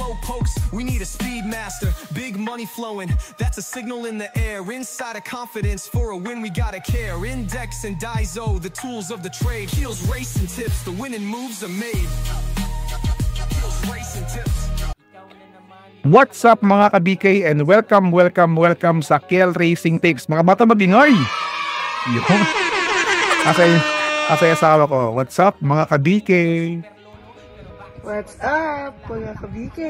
slow pokes, we need a speed master. Big money flowing, that's a signal in the air. Inside of confidence, for a win we gotta care. Index and Daiso, the tools of the trade. Heels, racing tips, the winning moves are made. Heels, racing tips. What's up mga ka-BK and welcome sa KL Racing Tips. Mga bata magingay! Yun. Asay asawa ko. What's up mga ka-BK? What's up mga ka-BK?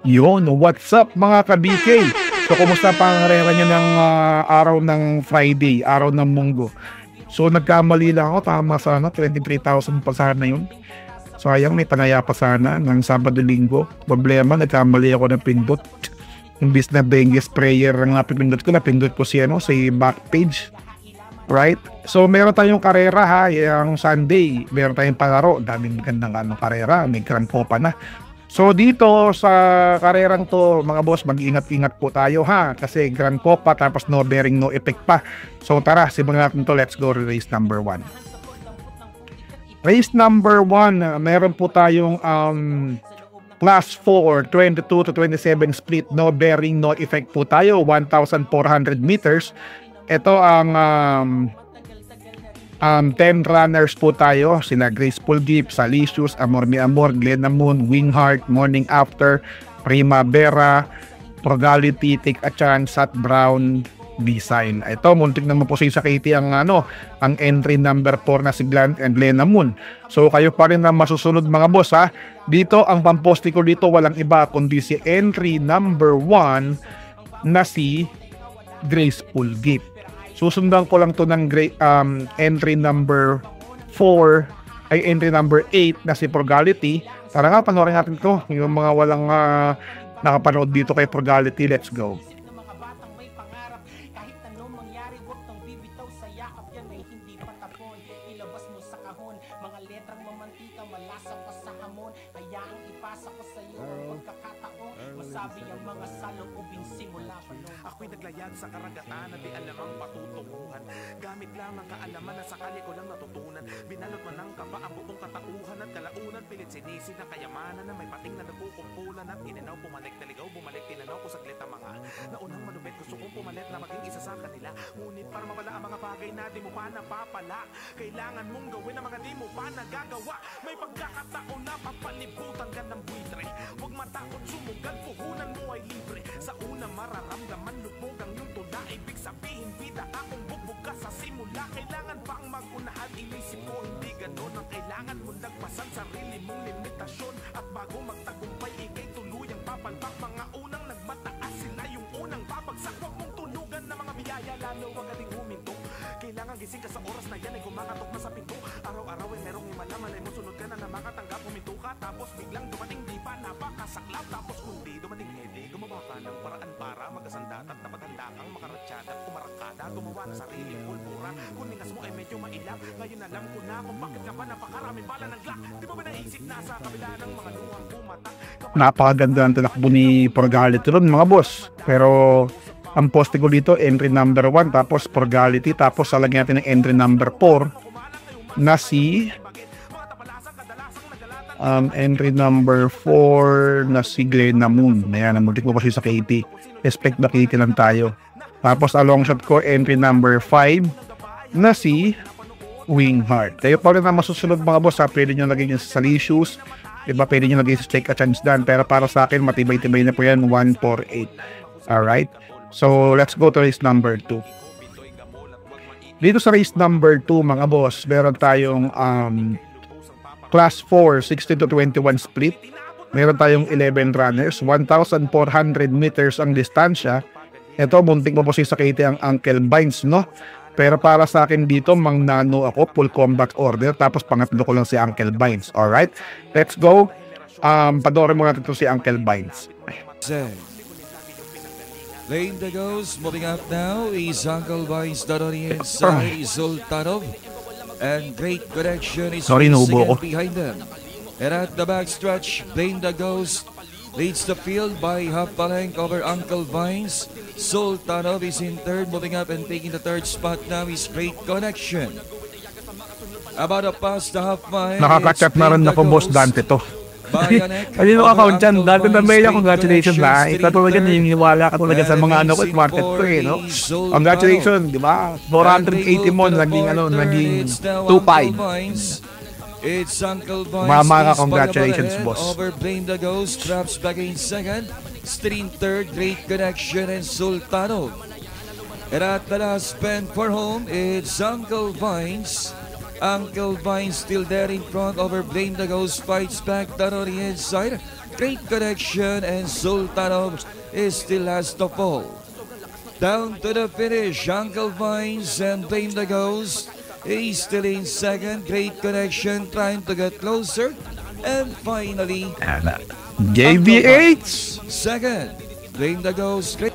Yun, what's up mga ka-BK? So kumusta pa ang karera nyo ng araw ng Friday, araw ng Munggo? So nagkamali lang ako, tama sana, 23,000 pa sana yun. So ayang may panaya pa sana ng Sabado-Linggo. Problema, nagkamali ako ng pindot. Imbis na Bengue sprayer ang napipindot ko, napindot ko si back page. Right? So meron tayong karera ha, yung Sunday. Meron tayong palaro, daming magandang karera, may Grand Copa na. So dito sa karerang to mga boss, mag-ingat-ingat po tayo ha. Kasi Grand Copa tapos no bearing, no effect pa. So tara, simulan natin to, let's go to race number 1. Race number 1, meron po tayong class 4, 22 to 27 split, no bearing, no effect po tayo, 1,400 meters. Ito ang 10 runners po tayo, sila Graceful Gift, Salicious, Amor Mi Amor, Glenna Moon, Wingheart, Morning After, Primavera, Frugality, Take a Chance, at Brown Design. Ito, muntik na mapusin sa Katie ang entry number 4 na si Glenn and Glenna Moon. So kayo pa rin na masusunod mga boss ha. Dito ang pamposti ko dito walang iba kundi si entry number 1 na si Graceful Gift. Susundan ko lang to ng entry number 4 ay entry number 8 na si Frugality. Tara nga, panoorin natin to. Yung mga walang nakapanood dito kay Frugality, let's go. Ako'y naglayag sa karagatan at di alam ang patutunguhan. Gamit lang ang kaalaman na sakali ko lang natutunan. Binalot man ng kaba ang buong katauhan at kalaunan. Pilit sinisi na kayamanan na may pating na nagkukumpulan. At inanaw, pumalik, naligaw, bumalik, tinanaw ko saglit ang mga naunang manubet. Gusto kong pumalit na maging isa sa kanila. Ngunit para mawala ang mga bagay na di mo pa napapala, kailangan mong gawin ang mga di mo pa nagagawa. May pagkakataon na papalibutan ka ng buitre. Huwag matakot sumugal, puhunan mo ay libre. Sa una mararamdaman lubog ang iyong tula. Ibig sabihin bida akong bugbog ka sa simula. Kailangan pang mag-unahan, inisip ko hindi ganon. Ang kailangan mo nagpasan sarili mong limitasyon. At bago magtagumpay ikay tuluyang papalpak. Mga unang nagmataas sila yung unang babagsak. Huwag mong tulugan na mga biyaya, lalo wag ating huminto. Kailangan gising ka sa oras na yan ay kumakatok na sa pinto. Araw-araw ay merong himala, malay mo sunod ka na na makatanggap. Huminto ka tapos biglang dumating di pa napakasaklap. Tapos kundi dumating hindi, gumawa ka ng paraan para magasandat at napaghanda kang makaratsada at kumarakada. Gumawa ng sariling pulburan, kuningas mo ay medyo mailap. Ngayon alam ko na kung bakit ka ba napakarami pala ng glak. Di ba ba naisip na sa kabila ng mga luwang pumatak? Napakaganda ang tinakbo ni Frugality ron mga boss. Pero ang poste ko dito entry number 1 tapos Frugality, tapos salagyan natin ng entry number 4 na si entry number 4 na si Glenna Moon. Ayan, namulik mo pa siya sa Katie. Expect na Katie lang tayo. Tapos along shot ko entry number 5 na si Wingheart. Kayo pa rin na masusunod mga boss ha. Pwede nyo lagay yung Salicious, diba? Pwede nyo lagay yung Take a Chance dan. Pero para sa akin matibay-tibay na po yan, 148. Alright, so let's go to race number 2. Dito sa race number 2 mga boss, meron tayong class 4, 16 to 21 split. Meron tayong 11 runners, 1,400 meters ang distansya. Ito, muntik mo po si Sakiti ang Uncle Vines, no? Pero para sa akin dito, mang nano ako, full combat order, tapos pangatlo ko lang si Uncle Vines. Alright, let's go. Panoorin mo natin ito si Uncle Vines. Lane that goes, moving up now is Uncle Vines down on the inside, Zoltanov. And great connection is behind them. And at the back stretch, Lane that goes leads the field by half a length over Uncle Vines. Zoltanov is in third, moving up and taking the third spot now is Great Connection. About a past the half mile. Nakaka-chat na rin ako, Boss Dante to. Bionic. Kanino ka account dyan? Uncle Dati na Vines, may great congratulations na. connections, Ikaw talaga street naniniwala ka talaga sa mga ano ko at market ko eh, no? Congratulations, di ba? 480 mo, naging 2.5. It's Uncle Vines. Mama ka, congratulations, boss. Over Blame the Ghost, traps back in second. Stream third, great connection, and Sultano. And at the last spend for home, it's Uncle Vines. Uncle Vines still there in front, over Blame the Ghost, fights back down on the inside. Great connection, and Sultano is still last of all. Down to the finish, Uncle Vines and Blame the Ghost. He's still in second, great connection, trying to get closer. And finally, JBH! second, Blame the Ghost. Great.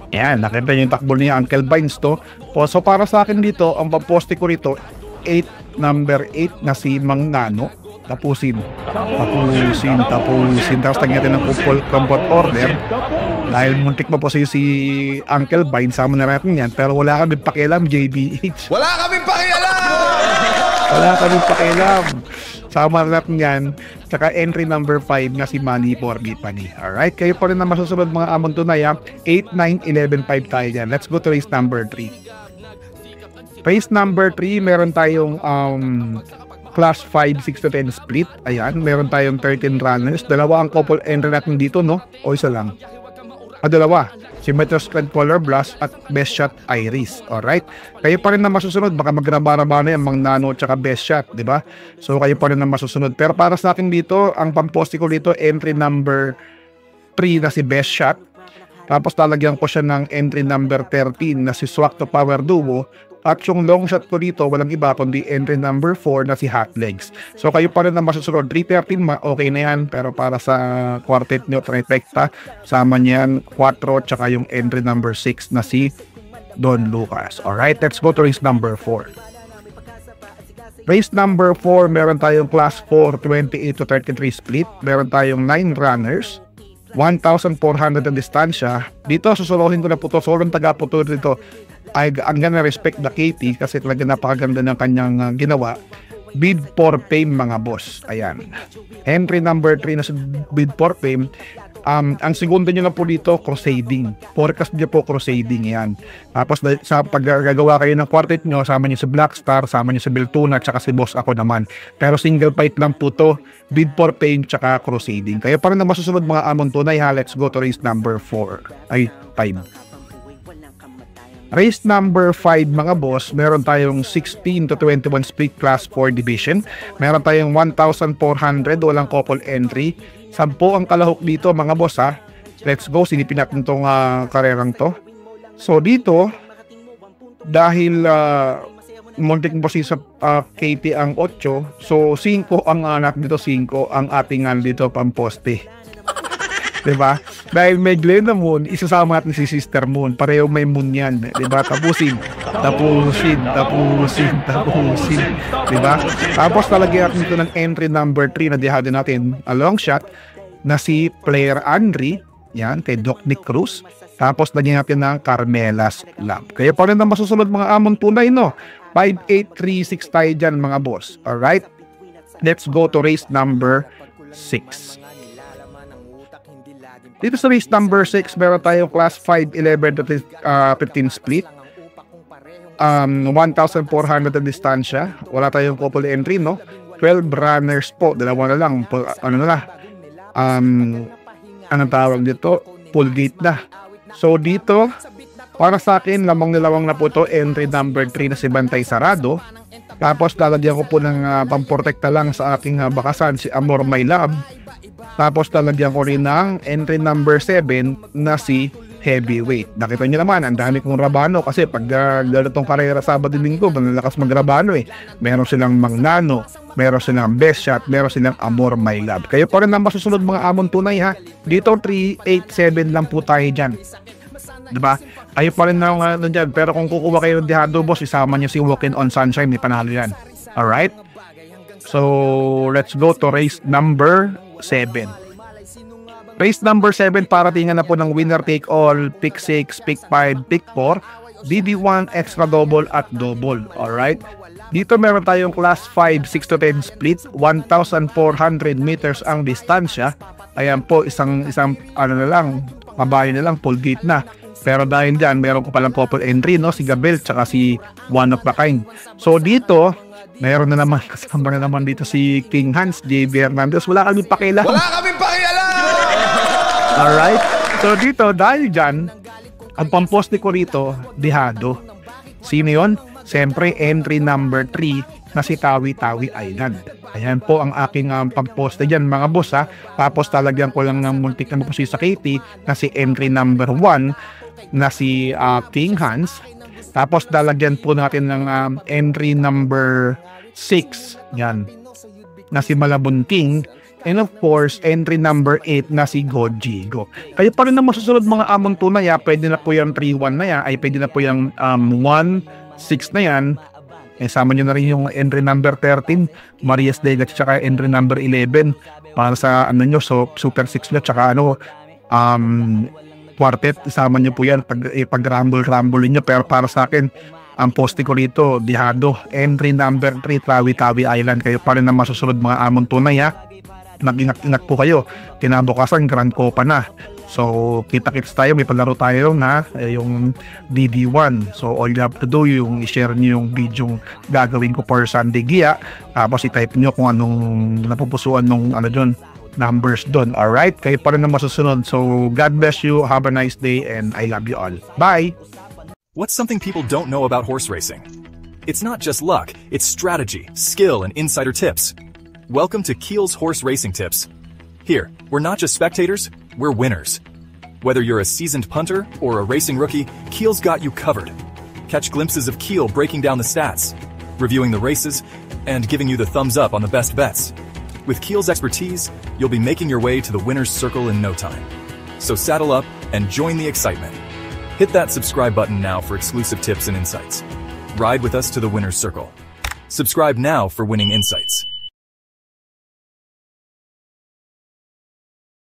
Yan, nakita niyo yung takbo ni Uncle Vines to. So para sa akin dito, ang paposte ko rito, number 8 na si Mang Nano. Tapusin. Tapos tagyan ng comfort order. Dahil muntik pa po si Uncle Vines, sama na natin yan. Pero wala kami pakialam, JBH. Wala kaming pakialam! Wala kami pakialam. Sama na natin yan. Tsaka entry number 5 na si Manny Porgipani. Alright, kayo pa rin na masusunod mga amon tunay ha. 8, 9, 11, 5 tayo dyan. Let's go to race number 3. Race number 3, meron tayong class 5, 6 to 10 split. Ayan, meron tayong 13 runners. Dalawa ang couple entry natin dito, no? O isa lang? Dalawa. Si Metro Strength Polar Blast at Best Shot Iris. Alright? Kayo pa rin na masusunod. Baka magraba-raba na yung Mang Nano at Best Shot. Diba? So kayo pa rin na masusunod. Pero para sa akin dito, ang pamposte ko dito, entry number 3 na si Best Shot. Tapos talagyan ko siya ng entry number 13 na si Swak to Power Duo. At yung long shot ko dito, walang iba kundi entry number 4 na si Hot Legs. So kayo pa rin na masusunod. 313, okay na yan. Pero para sa quartet nyo, trifecta, sama niyan 4, tsaka yung entry number 6 na si Don Lucas. Alright, let's go to race number 4. Race number 4, meron tayong class 4, 28 to 33 split. Meron tayong 9 runners. 1,400 ang distansya. Dito, susulohin ko na po to. Sobrang taga-puto dito. I'm gonna respect the KT kasi talaga napakaganda ng kanyang ginawa. Bid for fame mga boss. Ayan. Entry number 3 na sa bid for fame. Ang segundo nyo na po dito, crusading. Forecast nyo po, crusading. Yan. Tapos sa paggagawa kayo ng quartet nyo, sama nyo si Blackstar, sama nyo si Beltuna, tsaka si Boss ako naman. Pero single fight lang po to. Bid for fame, tsaka crusading. Kayo pa rin na masusunod mga amon tunay ha. Let's go to race number 4. Ay, 5. Race number 5 mga boss, meron tayong 16 to 21 split class 4 division. Meron tayong 1,400, walang couple entry. 10 ang kalahok dito mga boss ha. Let's go, sinipin natin itong karerang to. So dito, dahil muntik po si sa KT ang 8, so 5 ang anak dito, 5 ang ating dito pamposte. Diba? Dahil may Glenda Moon, isasama natin si Sister Moon. Pareho may Moon yan. Diba? Tapusin. Diba? Tapos talagyan natin ito ng entry number 3 na dihado natin. A long shot na si Player Andre. Yan, kay Doc Nick Cruz. Tapos lagyan natin ng Carmela's Lab. Kaya pa rin na masusunod mga amon tunay, no? 5, 8, 3, 6 tayo dyan mga boss. Alright? Let's go to race number 6. Dito sa race number 6, meron tayong class 5, 11 to 15 split. 1,400 ang distansya. Wala tayong couple entry, no? 12 runners po. Dalawa na lang. Anong tawag dito? Full gate na. So dito, para sa akin, lamang na po to. Entry number 3 na si Bantay Sarado. Tapos lalagyan ko po ng pamprotekta lang sa aking bakasan, si Amor My Love. Tapos talagyan ko rin ng entry number 7 na si Heavyweight. Nakita nyo naman, ang dami kong rabano kasi pag lalo tong karera Sabado Linggo, malalakas magrabano eh. Meron silang Mang Nano, meron silang Best Shot, meron silang Amor My Love. Kayo pa rin ang masusunod mga amon tunay ha. Dito 3, 8, 7 lang po tayo dyan. Diba? Kayo pa rin na dyan. Pero kung kukuha kayo ng dihado boss, isama nyo si Walking on Sunshine, may panalo yan. Alright? So, let's go to race number 7. Race number 7, paratingan na po ng winner take all, pick 6, pick 5, pick 4, BB1, extra double at double. Alright? Dito meron tayong class 5 6 to 10 split, 1,400 meters ang distansya. Ayan po, isang ano na lang, babae na lang, full gate na. Pero dahil dyan, meron ko palang couple entry, no? Si Gabel, tsaka si One of a Kind. So dito, meron na naman, kasama na naman dito si King Hans, JB Hernandez. Wala kami pakialam. Alright. So dito, dahil dyan, ang pamposte ko rito, Dihado. Sino yun? Siyempre, entry number 3 na si Tawi-Tawi Island. Ayan po ang aking pamposte dyan, mga boss, ha. Tapos talagyan ko lang ng muntik na mapusi sa Katie na si entry number 1 na si King Hans. Tapos dalagyan po natin ng entry number 6, yan, na si Malabon King. And of course, entry number 8 na si Gojigo. Kayo pa rin na masusunod mga among tunay, pwede na po yung 3-1 na yan, ay pwede na po yung 1-6 na yan. Sama nyo na rin yung entry number 13, Marias Degas, tsaka entry number 11 para sa ano nyo, so Super 6 nyo, tsaka quartet, isama nyo po yan pag rumble nyo. Pero para sa akin, ang poste ko rito, Dihado, entry number 3, Tawi-Tawi Island. Kayo pa rin na masusunod mga among tunay, Nag-ingat po kayo. Kinabukasan, Grand Copa na. So, kita-kits tayo. May palaro tayo na yung DD1. So, all you have to do, yung i-share nyo yung video gagawin ko for Sunday Gia. Tapos, i-type nyo kung anong napupusuan nung numbers doon. Alright? Kayo pa rin na masusunod. So, God bless you. Have a nice day and I love you all. Bye! What's something people don't know about horse racing? It's not just luck, it's strategy, skill, and insider tips. Welcome to Keel's Horse Racing Tips. Here, we're not just spectators, we're winners. Whether you're a seasoned punter or a racing rookie, Keel's got you covered. Catch glimpses of Keel breaking down the stats, reviewing the races, and giving you the thumbs up on the best bets. With Keel's expertise, you'll be making your way to the winner's circle in no time. So saddle up and join the excitement. Hit that subscribe button now for exclusive tips and insights. Ride with us to the winner's circle. Subscribe now for winning insights.